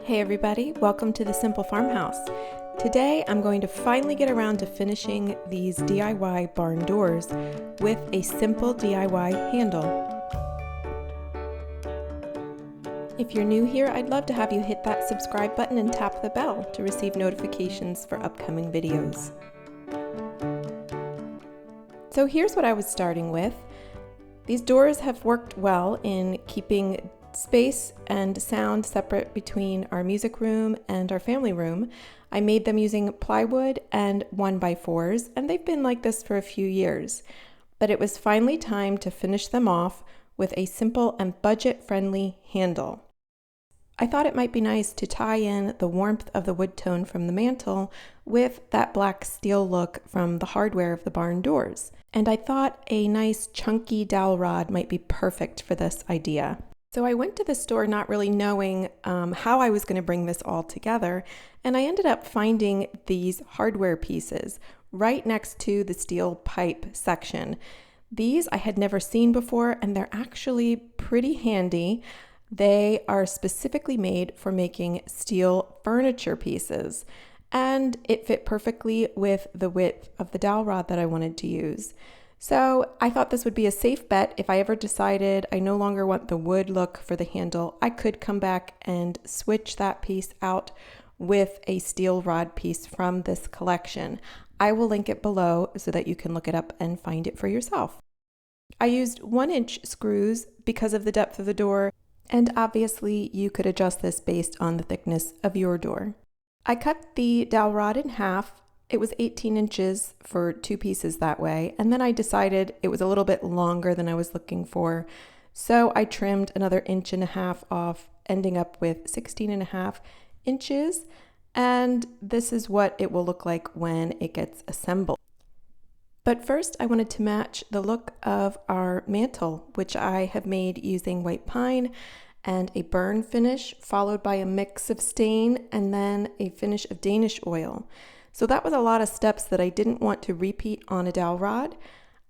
Hey everybody, welcome to the Simple Farmhouse. Today I'm going to finally get around to finishing these DIY barn doors with a simple DIY handle. If you're new here, I'd love to have you hit that subscribe button and tap the bell to receive notifications for upcoming videos. So here's what I was starting with. These doors have worked well in keeping space and sound separate between our music room and our family room. I made them using plywood and 1x4s, and they've been like this for a few years. But it was finally time to finish them off with a simple and budget-friendly handle. I thought it might be nice to tie in the warmth of the wood tone from the mantel with that black steel look from the hardware of the barn doors. And I thought a nice chunky dowel rod might be perfect for this idea. So I went to the store not really knowing how I was going to bring this all together, and I ended up finding these hardware pieces right next to the steel pipe section. These I had never seen before, and they're actually pretty handy. They are specifically made for making steel furniture pieces, and it fit perfectly with the width of the dowel rod that I wanted to use. So I thought this would be a safe bet. If I ever decided I no longer want the wood look for the handle, I could come back and switch that piece out with a steel rod piece from this collection. I will link it below so that you can look it up and find it for yourself. I used 1-inch screws because of the depth of the door, and obviously you could adjust this based on the thickness of your door. I cut the dowel rod in half. It was 18 inches for 2 pieces that way, and then I decided it was a little bit longer than I was looking for, so I trimmed another 1.5 inches off, ending up with 16.5 inches, and this is what it will look like when it gets assembled. But first I wanted to match the look of our mantel, which I have made using white pine and a burn finish, followed by a mix of stain and then a finish of Danish oil. So that was a lot of steps that I didn't want to repeat on a dowel rod.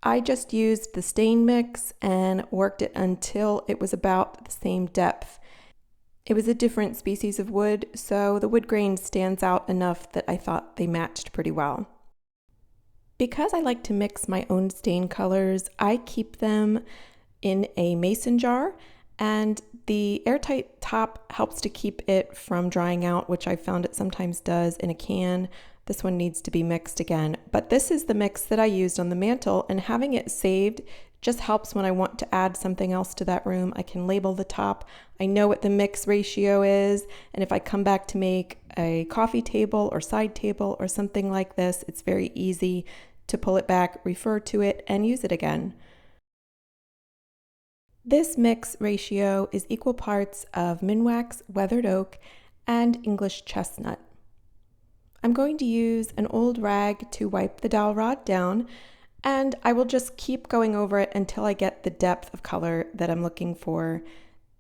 I just used the stain mix and worked it until it was about the same depth. It was a different species of wood, so the wood grain stands out enough that I thought they matched pretty well. Because I like to mix my own stain colors, I keep them in a mason jar, and the airtight top helps to keep it from drying out, which I found it sometimes does in a can. This one needs to be mixed again, but this is the mix that I used on the mantel, and having it saved just helps when I want to add something else to that room. I can label the top. I know what the mix ratio is, and if I come back to make a coffee table or side table or something like this, it's very easy to pull it back, refer to it, and use it again. This mix ratio is equal parts of Minwax, weathered oak, and English chestnut. I'm going to use an old rag to wipe the dowel rod down, and I will just keep going over it until I get the depth of color that I'm looking for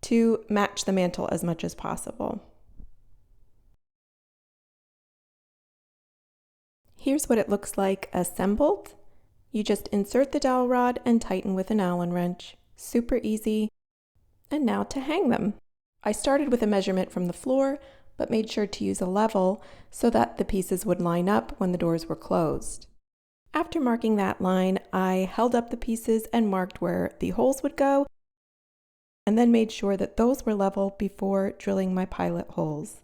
to match the mantel as much as possible. Here's what it looks like assembled. You just insert the dowel rod and tighten with an Allen wrench. Super easy. And now to hang them. I started with a measurement from the floor, but made sure to use a level so that the pieces would line up when the doors were closed. After marking that line, I held up the pieces and marked where the holes would go, and then made sure that those were level before drilling my pilot holes.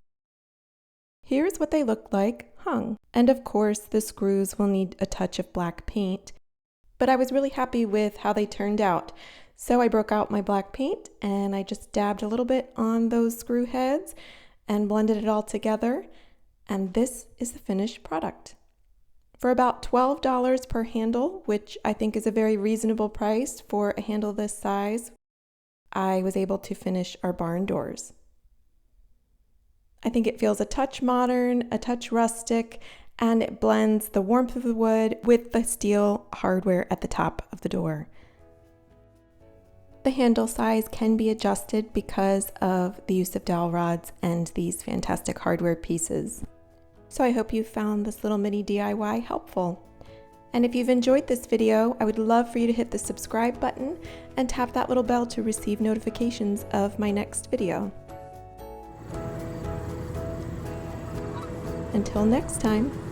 Here's what they look like hung. And of course, the screws will need a touch of black paint, but I was really happy with how they turned out. So I broke out my black paint and I just dabbed a little bit on those screw heads and blended it all together, and this is the finished product. For about $12 per handle, which I think is a very reasonable price for a handle this size, I was able to finish our barn doors. I think it feels a touch modern, a touch rustic, and it blends the warmth of the wood with the steel hardware at the top of the door. The handle size can be adjusted because of the use of dowel rods and these fantastic hardware pieces. So I hope you found this little mini DIY helpful. And if you've enjoyed this video, I would love for you to hit the subscribe button and tap that little bell to receive notifications of my next video. Until next time.